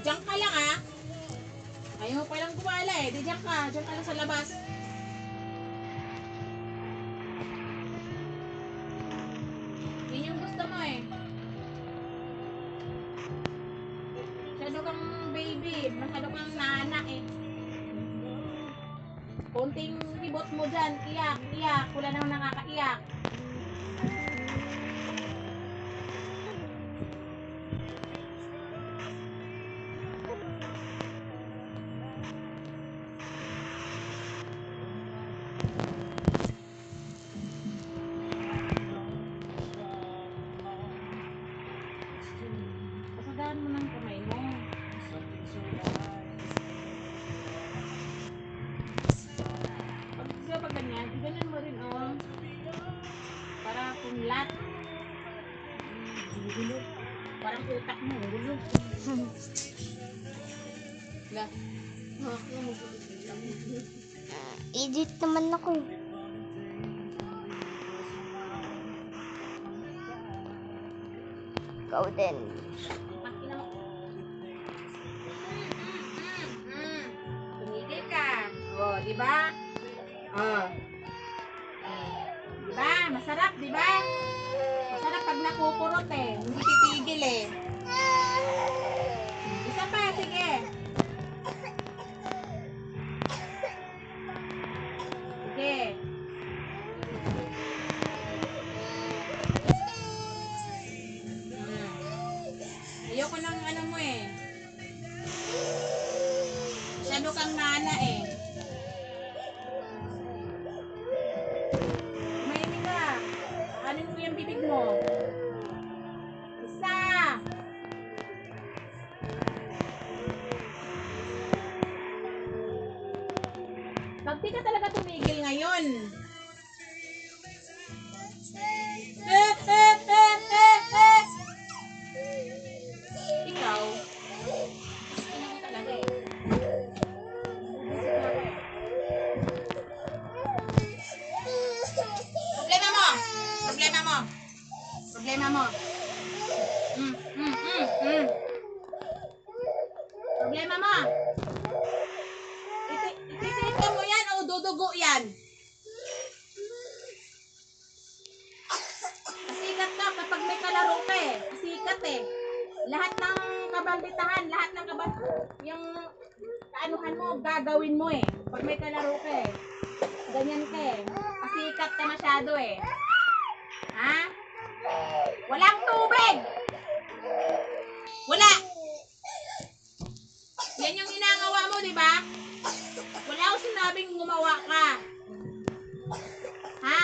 Diyan ka lang ah. Ayaw mo palang gumala eh. Di diyan ka lang sa labas. Yun yung gusto mo eh. Masyado kang baby. Masyado kang naanak eh. Konting kibot mo dyan. Iyak, iyak. Wala nang nakakaiyak. Pasadaan mo ng kamay mo. Pag ganyan, ganyan mo rin oh. Para kumlat. Gulo. Parang utak mo, gulo. La. Edit naman ako. Ikaw din. Tumigil ka. Oh, di ba? Oh. Di ba? Masarap, di ba? Masarap pag nakukurot eh. Hindi titigil eh. Isa pa, sige. Sige. Ayoko ng ano mo eh. Masyado kang nana eh. Tumahimik ka. Anin mo yung bibig mo. Isa. Pag di ka talaga tumigil ngayon. Ikaw. Ano mo talaga eh. Problema mo. Problema mo. Problema mo. Problema mo. Ititipa mo yan o dudugo yan. Asikat ka kapag may kalaro ka eh. Asikat eh. Lahat ng kabanditahan, lahat ng yung kaanuhan mo, gagawin mo eh. Pag may kalaro ka eh. Ganyan ka eh. Asikat ka masyado eh. Ha? Walang tubig! Wala! Yan yung ginagawa mo, di ba? Wala akong sinabing gumawa ka. Ha?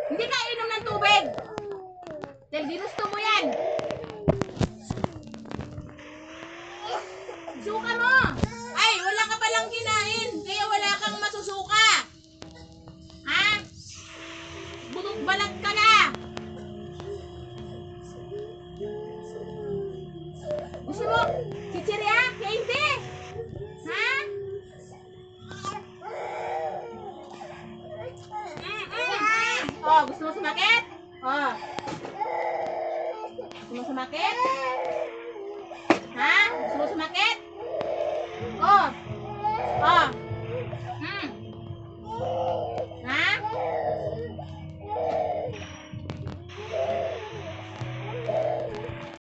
Hindi ka inom ng tubig. Dahil ginusto mo yan. Suka mo. Ay, wala ka palang kinain. Kaya wala kang masusuka. Ha? Butot balat ka na. Gusto mo? Chichirya? Kaya hindi. Ha? Oh, gusto mo sumakit? Oh. Gusto mo sumakit? Ha? Gusto mo sumakit?